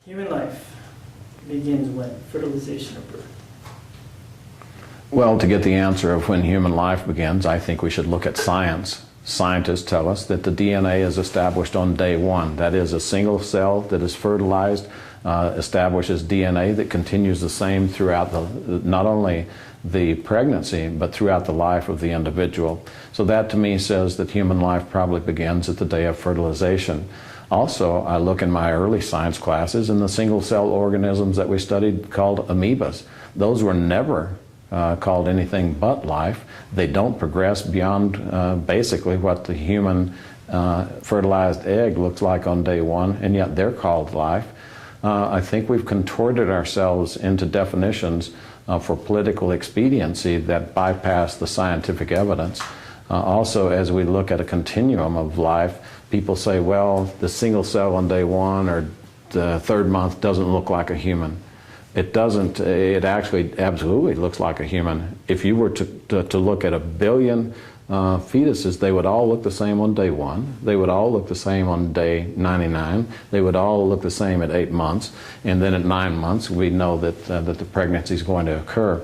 Human life begins when? Fertilization or birth? Well, to get the answer of when human life begins, I think we should look at science. Scientists tell us that the DNA is established on day one. That is, a single cell that is fertilized establishes DNA that continues the same throughout not only the pregnancy, but throughout the life of the individual. So that to me says that human life probably begins at the day of fertilization. Also, I look in my early science classes and the single cell organisms that we studied called amoebas. Those were never called anything but life. They don't progress beyond basically what the human fertilized egg looks like on day one, and yet they're called life. I think we've contorted ourselves into definitions for political expediency that bypass the scientific evidence. Also, as we look at a continuum of life, people say, well, the single cell on day one or the third month doesn't look like a human. It doesn't. It actually absolutely looks like a human. If you were to look at 1 billion fetuses, they would all look the same on day one. They would all look the same on day 99. They would all look the same at 8 months. And then at 9 months, we know that the pregnancy is going to occur.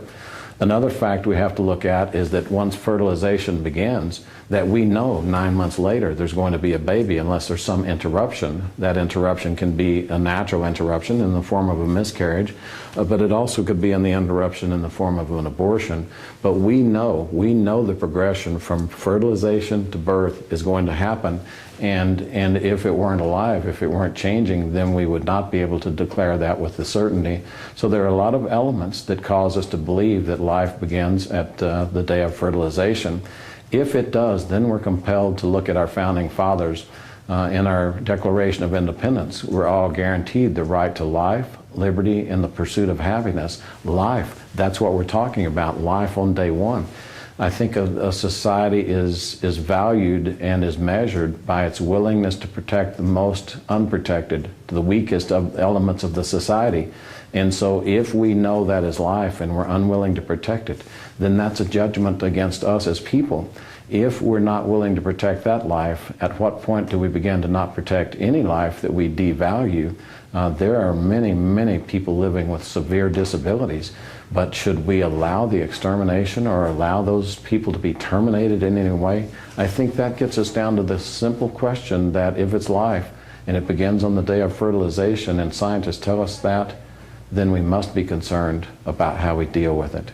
Another fact we have to look at is that once fertilization begins, that we know 9 months later there's going to be a baby unless there's some interruption. That interruption can be a natural interruption in the form of a miscarriage, but it also could be the interruption in the form of an abortion. But we know the progression from fertilization to birth is going to happen. And if it weren't alive, if it weren't changing, then we would not be able to declare that with the certainty. So there are a lot of elements that cause us to believe that life begins at the day of fertilization. If it does, then we're compelled to look at our founding fathers. In our Declaration of Independence, we're all guaranteed the right to life, liberty, and the pursuit of happiness. Life, that's what we're talking about, life on day one. I think a society is valued and is measured by its willingness to protect the most unprotected, the weakest of elements of the society. And so if we know that is life and we're unwilling to protect it, then that's a judgment against us as people. If we're not willing to protect that life, at what point do we begin to not protect any life that we devalue? There are many, many people living with severe disabilities, but should we allow the extermination or allow those people to be terminated in any way? I think that gets us down to the simple question that if it's life and it begins on the day of fertilization and scientists tell us that, then we must be concerned about how we deal with it.